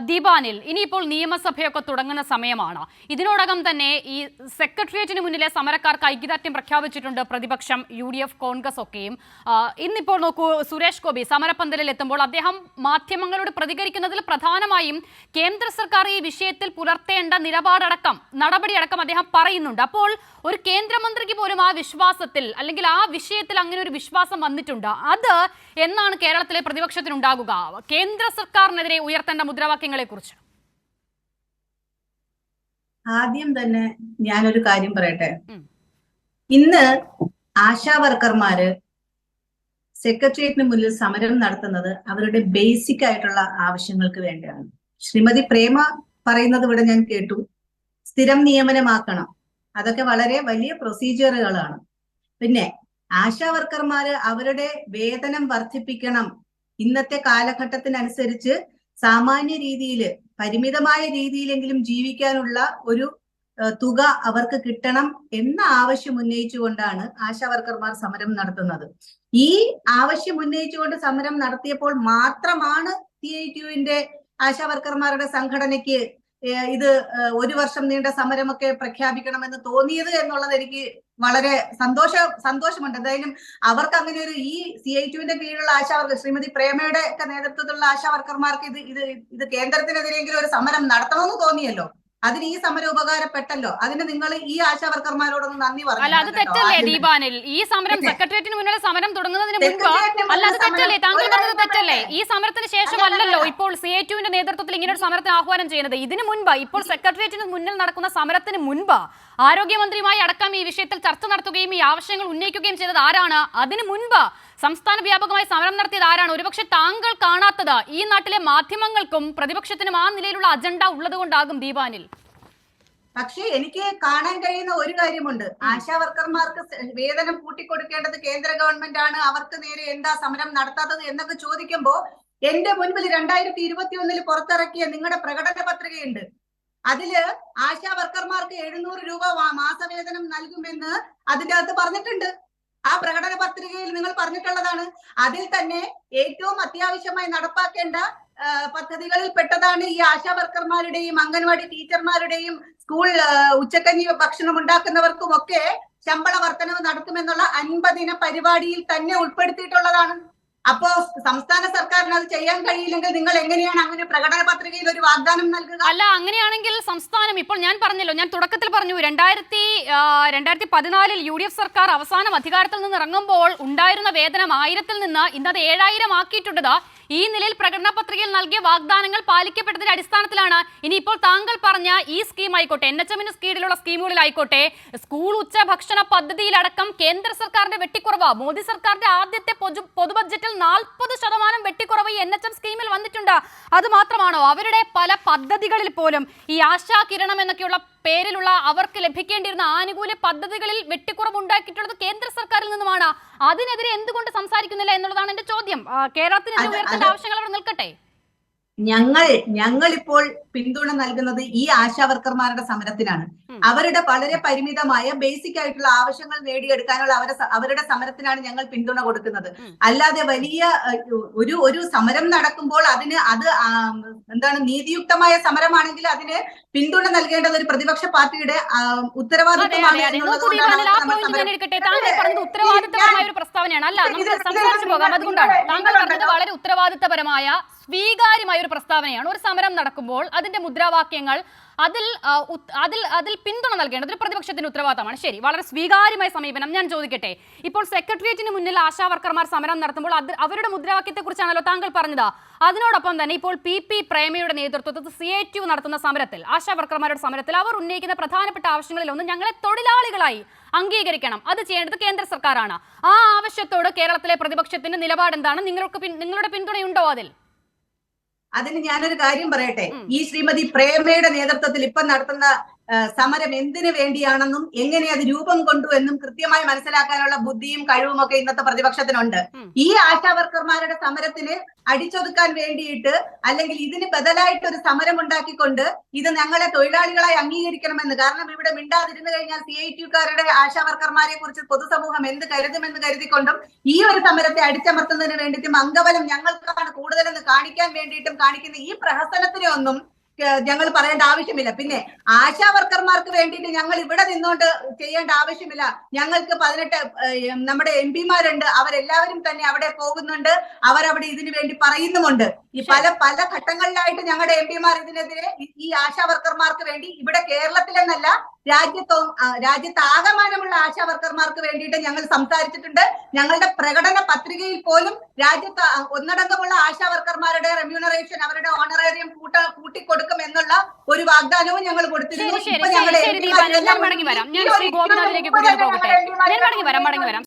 ദീപാനിൽ ഇനിയിപ്പോൾ നിയമസഭയൊക്കെ തുടങ്ങുന്ന സമയമാണ്. ഇതിനോടകം തന്നെ ഈ സെക്രട്ടേറിയറ്റിന് മുന്നിലെ സമരക്കാർക്ക് ഐക്യദാർഢ്യം പ്രഖ്യാപിച്ചിട്ടുണ്ട് പ്രതിപക്ഷം, UDF, കോൺഗ്രസ് ഒക്കെയും. ഇന്നിപ്പോൾ നോക്കൂ, സുരേഷ് ഗോപി സമരപ്പന്തലിൽ എത്തുമ്പോൾ അദ്ദേഹം മാധ്യമങ്ങളോട് പ്രതികരിക്കുന്നതിൽ പ്രധാനമായും കേന്ദ്ര സർക്കാർ ഈ വിഷയത്തിൽ പുലർത്തേണ്ട നടപടിയടക്കം അദ്ദേഹം പറയുന്നുണ്ട്. അപ്പോൾ ഒരു കേന്ദ്രമന്ത്രിക്ക് പോലും ആ വിശ്വാസത്തിൽ അല്ലെങ്കിൽ ആ വിഷയത്തിൽ അങ്ങനെ ഒരു വിശ്വാസം വന്നിട്ടുണ്ട്. അത് എന്നാണ് കേരളത്തിലെ പ്രതിപക്ഷത്തിനുണ്ടാകുക? കേന്ദ്ര സർക്കാരിനെതിരെ ഉയർത്തേണ്ട മുദ്രാവാക്യങ്ങളെ കുറിച്ച് ആദ്യം തന്നെ ഞാനൊരു കാര്യം പറയട്ടെ. ഇന്ന് ആശാ വർക്കർമാര് സെക്രട്ടേറിയറ്റിന് മുന്നിൽ സമരം നടത്തുന്നത് അവരുടെ ബേസിക് ആയിട്ടുള്ള ആവശ്യങ്ങൾക്ക് വേണ്ടിയാണ്. ശ്രീമതി പ്രേമ പറയുന്നത് ഇവിടെ ഞാൻ കേട്ടു, സ്ഥിരം നിയമനമാക്കണം. അതൊക്കെ വളരെ വലിയ പ്രൊസീജിയറുകളാണ്. പിന്നെ ആശാ വർക്കർമാര് അവരുടെ വേതനം വർദ്ധിപ്പിക്കണം. ഇന്നത്തെ കാലഘട്ടത്തിനനുസരിച്ച് സാമാന്യ രീതിയിൽ, പരിമിതമായ രീതിയിലെങ്കിലും ജീവിക്കാനുള്ള ഒരു തുക അവർക്ക് കിട്ടണം എന്ന ആവശ്യം ഉന്നയിച്ചുകൊണ്ടാണ് ആശാ വർക്കർമാർ സമരം നടത്തുന്നത്. ഈ ആവശ്യം ഉന്നയിച്ചുകൊണ്ട് സമരം നടത്തിയപ്പോൾ മാത്രമാണ് CITU-വിന്റെ ആശാ വർക്കർമാരുടെ സംഘടനയ്ക്ക് ഇത് 1 വർഷം നീണ്ട സമരമൊക്കെ പ്രഖ്യാപിക്കണമെന്ന് തോന്നിയത് എന്നുള്ളത് എനിക്ക് വളരെ സന്തോഷമുണ്ട്. എന്തായാലും അവർക്ക് അങ്ങനെ ഒരു ഈ CITU-വിന്റെ കീഴിലുള്ള ആശാവർക്കർ, ശ്രീമതി പ്രേമയുടെ ഒക്കെ നേതൃത്വത്തിലുള്ള ആശാ വർക്കർമാർക്ക് ഇത് കേന്ദ്രത്തിനെതിരെങ്കിലും ഒരു സമരം നടത്തണമെന്ന് തോന്നിയല്ലോ. അതിന് ഈ സമരം ഉപകാരപ്പെട്ടല്ലോ. അതിന് നിങ്ങൾ ഈ ആശാ വർക്കർമാരോടൊന്ന് നന്ദി പറഞ്ഞു. അല്ല, അത് തെറ്റല്ലേ ദീപാനിൽ? ഈ സമരം സെക്രട്ടേറിയറ്റിന് മുന്നിലെ സമരം തുടങ്ങുന്നതിന് മുൻപ് അല്ല, അത് തെറ്റല്ലേ? താങ്കൾ പറഞ്ഞത് തെറ്റല്ലേ? ഈ സമരത്തിന് ശേഷമല്ലല്ലോ ഇപ്പോൾ CITU-വിന്റെ നേതൃത്വത്തിൽ ഇങ്ങനെ ഒരു സമരത്തിന് ആഹ്വാനം ചെയ്യുന്നത്. ഇതിനു മുൻപ്, ഇപ്പോൾ സെക്രട്ടേറിയറ്റിന് മുന്നിൽ നടക്കുന്ന സമരത്തിന് മുൻപ് ആരോഗ്യമന്ത്രിയുമായി അടക്കം ഈ വിഷയത്തിൽ ചർച്ച നടത്തുകയും ഈ ആവശ്യങ്ങൾ ഉന്നയിക്കുകയും ചെയ്തത് ആരാണ്? അതിനു മുൻപ് സംസ്ഥാന വ്യാപകമായി സമരം നടത്തിയത് ആരാണ്? ഒരുപക്ഷെ താങ്കൾ കാണാത്തത് ഈ നാട്ടിലെ മാധ്യമങ്ങൾക്കും പ്രതിപക്ഷത്തിനും ആ നിലയിലുള്ള അജണ്ട ഉള്ളത് കൊണ്ടാകും ദീപാനിൽ. പക്ഷേ എനിക്ക് കാണാൻ കഴിയുന്ന ഒരു കാര്യമുണ്ട്. ആശാ വർക്കർമാർക്ക് വേതനം കൂട്ടിക്കൊടുക്കേണ്ടത് കേന്ദ്ര ഗവൺമെന്റ് ആണ്. അവർക്ക് നേരെ എന്താ സമരം നടത്താത്തത് എന്നൊക്കെ ചോദിക്കുമ്പോ എന്റെ മുൻപിൽ 2021 പുറത്തിറക്കിയ നിങ്ങളുടെ പ്രകടന പത്രികയുണ്ട്. അതില് ആശാ വർക്കർമാർക്ക് 700 രൂപ മാസവേതനം നൽകുമെന്ന് അതിന്റെ അകത്ത് പറഞ്ഞിട്ടുണ്ട്. ആ പ്രകടന പത്രികയിൽ നിങ്ങൾ പറഞ്ഞിട്ടുള്ളതാണ്. അതിൽ തന്നെ ഏറ്റവും അത്യാവശ്യമായി നടപ്പാക്കേണ്ട പദ്ധതികളിൽ പെട്ടതാണ് ഈ ആശാ വർക്കർമാരുടെയും അംഗൻവാടി ടീച്ചർമാരുടെയും സ്കൂൾ ഉച്ചക്കഞ്ഞി ഭക്ഷണം ഉണ്ടാക്കുന്നവർക്കും ഒക്കെ ശമ്പള വർധനവ് നടത്തുമെന്നുള്ള 50 പരിപാടിയിൽ തന്നെ ഉൾപ്പെടുത്തിയിട്ടുള്ളതാണ്. അപ്പോ സംസ്ഥാന സർക്കാരിന് അത് ചെയ്യാൻ കഴിയില്ലെങ്കിൽ നിങ്ങൾ എങ്ങനെയാണ് അങ്ങനെ പ്രകടന പത്രികയിൽ ഒരു വാഗ്ദാനം നൽകുക? അല്ല, അങ്ങനെയാണെങ്കിൽ സംസ്ഥാനം, ഇപ്പോൾ ഞാൻ പറഞ്ഞല്ലോ, ഞാൻ തുടക്കത്തിൽ പറഞ്ഞു, 2014 UDF സർക്കാർ അവസാനം അധികാരത്തിൽ നിന്ന് ഇറങ്ങുമ്പോൾ ഉണ്ടായിരുന്ന വേതനം 1000-ൽ നിന്ന് ഇന്നത് 7000 ആക്കിയിട്ടുണ്ട്. ഈ നിലയിൽ പ്രകടന പത്രികയിൽ നൽകിയ വാഗ്ദാനങ്ങൾ പാലിക്കപ്പെട്ടതിന്റെ അടിസ്ഥാനത്തിലാണ് ഇനിയിപ്പോൾ താങ്കൾ പറഞ്ഞ ഈ സ്കീം ആയിക്കോട്ടെ, NHM-ന് കീഴിലുള്ള സ്കീമുകളിലായിക്കോട്ടെ, സ്കൂൾ ഉച്ചഭക്ഷണ പദ്ധതിയിലടക്കം കേന്ദ്ര സർക്കാരിന്റെ വെട്ടിക്കുറവ്, മോദി സർക്കാരിന്റെ ആദ്യത്തെ പൊതു ബഡ്ജറ്റിൽ 40% വെട്ടിക്കുറവ് ഈ NHM സ്കീമിൽ വന്നിട്ടുണ്ട്. അത് മാത്രമാണോ? അവരുടെ പല പദ്ധതികളിൽ പോലും ഈ ആശാ കിരണം എന്നൊക്കെയുള്ള പേരിലുള്ള അവർക്ക് ലഭിക്കേണ്ടിയിരുന്ന ആനുകൂല്യ പദ്ധതികളിൽ വെട്ടിക്കുറവ് ഉണ്ടാക്കിയിട്ടുള്ളത് കേന്ദ്ര സർക്കാരിൽ നിന്നുമാണ്. അതിനെതിരെ എന്തുകൊണ്ട് സംസാരിക്കുന്നില്ല എന്നുള്ളതാണ് എന്റെ ചോദ്യം. കേരളത്തിന് ഉയർത്തേണ്ട ആവശ്യങ്ങൾ അവിടെ നിൽക്കട്ടെ. ഞങ്ങൾ ഇപ്പോൾ പിന്തുണ നൽകുന്നത് ഈ ആശാ വർക്കർമാരുടെ സമരത്തിനാണ്. അവരുടെ വളരെ പരിമിതമായ ബേസിക് ആയിട്ടുള്ള ആവശ്യങ്ങൾ നേടിയെടുക്കാനുള്ള അവരുടെ സമരത്തിനാണ് ഞങ്ങൾ പിന്തുണ കൊടുക്കുന്നത്. അല്ലാതെ വലിയ ഒരു സമരം നടക്കുമ്പോൾ അത് എന്താണ് നീതിയുക്തമായ സമരമാണെങ്കിൽ അതിന് പിന്തുണ നൽകേണ്ടത് ഒരു പ്രതിപക്ഷ പാർട്ടിയുടെ ഉത്തരവാദിത്വമാണ്. ഉത്തരവാദിത്തപരമായ ഒരു പ്രസ്താവനയാണ്. അല്ല, നമുക്ക് സംസാരിച്ചു പോകാം. അതുകൊണ്ടാണ് താങ്കൾ പറഞ്ഞത് വളരെ ഉത്തരവാദിത്തപരമായ സ്വീകാര്യമായ ഒരു പ്രസ്താവനയാണ്. ഒരു സമരം നടക്കുമ്പോൾ അതിന്റെ മുദ്രാവാക്യങ്ങൾ അതിൽ പിന്തുണ നൽകേണ്ടത് ഒരു പ്രതിപക്ഷത്തിന്റെ ഉത്തരവാദിത്തമാണ്. ശരി, വളരെ സ്വീകാര്യമായ സമീപനം. ഞാൻ ചോദിക്കട്ടെ, ഇപ്പോൾ സെക്രട്ടേറിയറ്റിന് മുന്നിൽ ആശാ വർക്കർമാർ സമരം നടത്തുമ്പോൾ അവരുടെ മുദ്രാവാക്യത്തെ കുറിച്ചാണല്ലോ താങ്കൾ പറഞ്ഞത്. അതിനോടൊപ്പം തന്നെ ഇപ്പോൾ PP പ്രേമയുടെ നേതൃത്വത്തിൽ CITU നടത്തുന്ന സമരത്തിൽ, ആശാ വർക്കർമാരുടെ സമരത്തിൽ അവർ ഉന്നയിക്കുന്ന പ്രധാനപ്പെട്ട ആവശ്യങ്ങളിൽ ഒന്ന് ഞങ്ങളെ തൊഴിലാളികളായി അംഗീകരിക്കണം. അത് ചെയ്യേണ്ടത് കേന്ദ്ര സർക്കാരാണ്. ആ ആവശ്യത്തോട് കേരളത്തിലെ പ്രതിപക്ഷത്തിന്റെ നിലപാട് എന്താണ്? നിങ്ങളുടെ പിന്തുണയുണ്ടോ അതിൽ? അതിന് ഞാനൊരു കാര്യം പറയട്ടെ. ഈ ശ്രീമതി പ്രേമയുടെ നേതൃത്വത്തിൽ ഇപ്പം നടത്തുന്ന സമരം എന്തിനു വേണ്ടിയാണെന്നും എങ്ങനെ അത് രൂപം കൊണ്ടു എന്നും കൃത്യമായി മനസ്സിലാക്കാനുള്ള ബുദ്ധിയും കഴിവും ഒക്കെ ഇന്നത്തെ പ്രതിപക്ഷത്തിനുണ്ട്. ഈ ആശാവർക്കർമാരുടെ സമരത്തിന് അടിച്ചൊതുക്കാൻ വേണ്ടിയിട്ട് അല്ലെങ്കിൽ ഇതിന് ബദലായിട്ട് ഒരു സമരം ഉണ്ടാക്കിക്കൊണ്ട് ഇത് ഞങ്ങളെ തൊഴിലാളികളായി അംഗീകരിക്കണമെന്ന്, കാരണം ഇവിടെ മിണ്ടാതിരുന്നു കഴിഞ്ഞാൽ CITUക്കാരുടെ ആശാവർക്കർമാരെ കുറിച്ച് പൊതുസമൂഹം എന്ത് കരുതുമെന്ന് കരുതിക്കൊണ്ടും ഈ ഒരു സമരത്തെ അടിച്ചമർത്തുന്നതിന് വേണ്ടിയിട്ടും അംഗബലം ഞങ്ങൾക്കാണ് കൂടുതലെന്ന് കാണിക്കാൻ വേണ്ടിയിട്ടും കാണിക്കുന്ന ഈ പ്രഹസനത്തിനെ ഒന്നും ഞങ്ങൾ പറയേണ്ട ആവശ്യമില്ല. പിന്നെ ആശാവർക്കർമാർക്ക് വേണ്ടിയിട്ട് ഞങ്ങൾ ഇവിടെ നിന്നുകൊണ്ട് ചെയ്യേണ്ട ആവശ്യമില്ല. ഞങ്ങൾക്ക് 18 നമ്മുടെ MP-മാരുണ്ട്, അവരെല്ലാവരും തന്നെ അവിടെ പോകുന്നുണ്ട്, അവരവിടെ ഇതിനു വേണ്ടി പറയുന്നുമുണ്ട്. ഈ പല ഘട്ടങ്ങളിലായിട്ട് ഞങ്ങളുടെ MP-മാർ ഇതിനെതിരെ ഈ ആശാവർക്കർമാർക്ക് വേണ്ടി ഇവിടെ കേരളത്തിലെന്നല്ല രാജ്യത്താകമാനമുള്ള ആശാവർക്കർമാർക്ക് വേണ്ടിയിട്ട് ഞങ്ങൾ സംസാരിച്ചിട്ടുണ്ട്. ഞങ്ങളുടെ പ്രകടന പത്രികയിൽ പോലും രാജ്യത്ത് ഒന്നടങ്കമുള്ള ആശാവർക്കർമാരുടെ റെമ്യൂണറേഷൻ, അവരുടെ ഓണറേറിയം കൂട്ടിക്കൊടുക്കും എന്നുള്ള ഒരു വാഗ്ദാനവും ഞങ്ങൾ കൊടുത്തിരുന്നു. മടങ്ങി വരാം. ഞാൻ ശ്രീ ഗോപിനാഥിലേക്ക് കൂടി പോകട്ടെ. ഞാൻ മടങ്ങി വരാം.